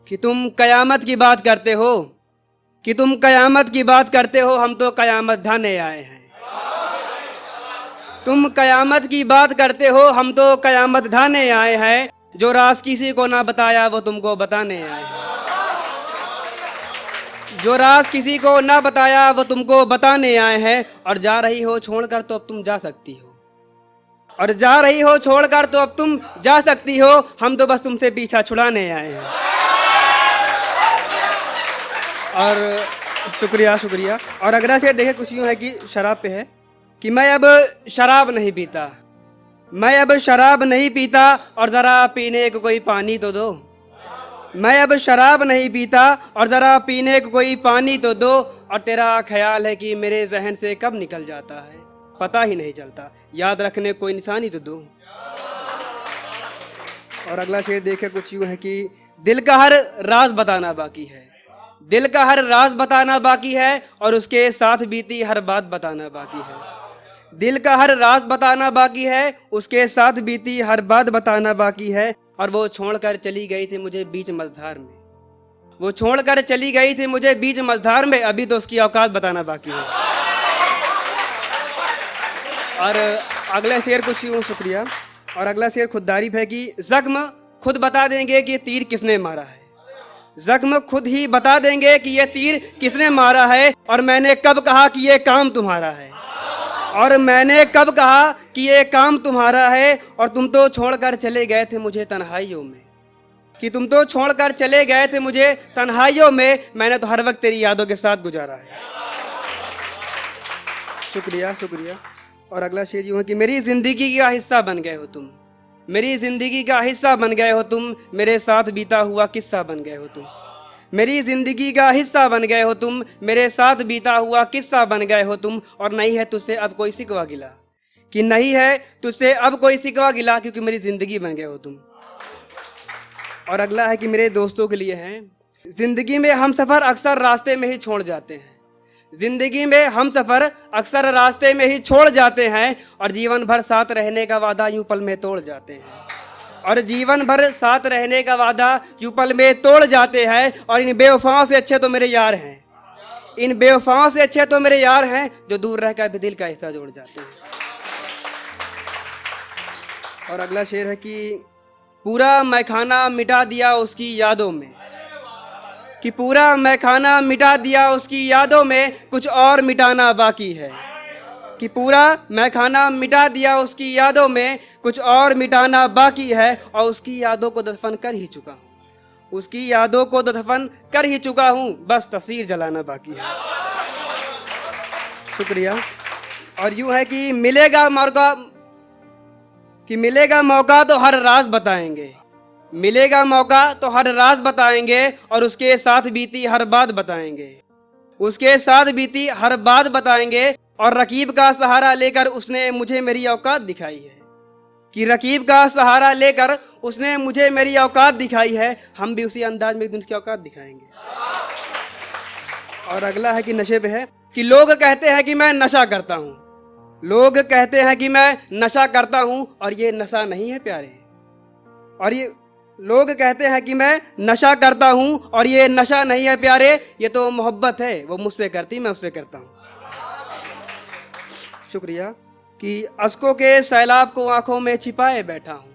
कि तुम कयामत की बात करते हो, कि तुम कयामत की बात करते हो, हम तो कयामत ढाने आए हैं। तुम कयामत की बात करते हो, हम तो कयामत ढाने आए हैं। जो राज किसी को ना बताया वो तुमको बताने आए हैं। जो राज किसी को ना बताया वो तुमको बताने आए हैं। और जा रही हो छोड़कर तो अब तुम जा सकती हो, और जा रही हो छोड़कर तो अब तुम जा सकती हो। हम तो बस तुमसे पीछा छुड़ाने आए हैं। और शुक्रिया शुक्रिया। और अगला शेर देखे कुछ यूँ है कि शराब पे है कि मैं अब शराब नहीं पीता, मैं अब शराब नहीं पीता, और ज़रा पीने को कोई पानी तो दो। मैं अब शराब नहीं पीता और ज़रा पीने को कोई पानी तो दो। और तेरा ख्याल है कि मेरे जहन से कब निकल जाता है, पता ही नहीं चलता, याद रखने कोई निशानी तो दो। और अगला शेर देखे कुछ यूँ है कि दिल का हर राज बताना बाकी है, दिल का हर राज बताना बाकी है, और उसके साथ बीती हर बात बताना बाकी है। दिल का हर राज बताना बाकी है, उसके साथ बीती हर बात बताना बाकी है। और वो छोड़कर चली गई थी मुझे बीच मझधार में, वो छोड़कर चली गई थी मुझे बीच मझधार में, अभी तो उसकी औकात बताना बाकी है। और अगला शेर कुछ यूँ, शुक्रिया। और अगला शेर खुददारी है कि जख्म खुद बता देंगे कि तीर किसने मारा है, जख्म खुद ही बता देंगे कि ये तीर किसने मारा है। और मैंने कब कहा कि ये काम तुम्हारा है, और मैंने कब कहा कि ये काम तुम्हारा है। और तुम तो छोड़कर चले गए थे मुझे तन्हाइयों में, कि तुम तो छोड़कर चले गए थे मुझे तन्हाइयों में, मैंने तो हर वक्त तेरी यादों के साथ गुजारा है। शुक्रिया शुक्रिया। और अगला शेर यूँ है कि मेरी ज़िंदगी का हिस्सा बन गए हो तुम, मेरी ज़िंदगी का हिस्सा बन गए हो तुम, मेरे साथ बीता हुआ किस्सा बन गए हो तुम। मेरी ज़िंदगी का हिस्सा बन गए हो तुम, मेरे साथ बीता हुआ किस्सा बन गए हो तुम। और नहीं है तुझसे अब कोई सिकवा गिला, कि नहीं है तुझसे अब कोई सिकवा गिला, क्योंकि मेरी ज़िंदगी बन गए हो तुम। और अगला है कि मेरे दोस्तों के लिए हैं, ज़िंदगी में हम सफ़र अक्सर रास्ते में ही छोड़ जाते हैं, ज़िंदगी में हम सफ़र अक्सर रास्ते में ही छोड़ जाते हैं। और जीवन भर साथ रहने का वादा यूं पल में तोड़ जाते हैं, और जीवन भर साथ रहने का वादा यूं पल में तोड़ जाते हैं। और इन बेवफाओं से अच्छे तो मेरे यार हैं, इन बेवफाओं से अच्छे तो मेरे यार हैं, जो दूर रहकर भी दिल का हिस्सा जोड़ जाते हैं। और अगला शेर है कि पूरा मैखाना मिटा दिया उसकी यादों में, कि पूरा मैखाना मिटा दिया उसकी यादों में, कुछ और मिटाना बाकी है। कि पूरा मैखाना मिटा दिया उसकी यादों में, कुछ और मिटाना बाकी है। और उसकी यादों को दफन कर ही चुका हूँ, उसकी यादों को दफन कर ही चुका हूँ, बस तस्वीर जलाना बाकी है। शुक्रिया। और यूँ है कि मिलेगा मौका, कि मिलेगा मौका तो हर राज बताएंगे, मिलेगा मौका तो हर राज बताएंगे। और उसके साथ बीती हर बात बताएंगे, उसके साथ बीती हर बात बताएंगे। और रकीब का सहारा लेकर उसने मुझे मेरी औकात दिखाई है, कि रकीब का सहारा लेकर उसने मुझे मेरी औकात दिखाई है। हम भी उसी अंदाज में एक दिन उसकी औकात दिखाएंगे। और अगला है कि नशे पे है कि लोग कहते हैं कि मैं नशा करता हूँ, लोग कहते हैं कि मैं नशा करता हूँ, और ये नशा नहीं है प्यारे। और ये लोग कहते हैं कि मैं नशा करता हूँ, और ये नशा नहीं है प्यारे, ये तो मोहब्बत है, वो मुझसे करती मैं उससे करता हूँ। शुक्रिया। कि अश्कों के सैलाब को आंखों में छिपाए बैठा हूँ,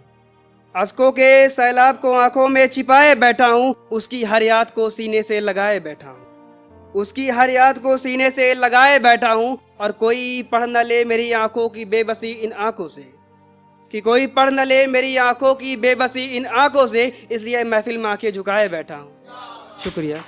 अश्कों के सैलाब को आंखों में छिपाए बैठा हूँ, उसकी हर याद को सीने से लगाए बैठा हूँ, उसकी हर याद को सीने से लगाए बैठा हूँ। और कोई पढ़ न ले मेरी आंखों की बेबसी इन आंखों से, कि कोई पढ़ न ले मेरी आंखों की बेबसी इन आंखों से, इसलिए महफिल में आंखें झुकाए बैठा हूँ। शुक्रिया।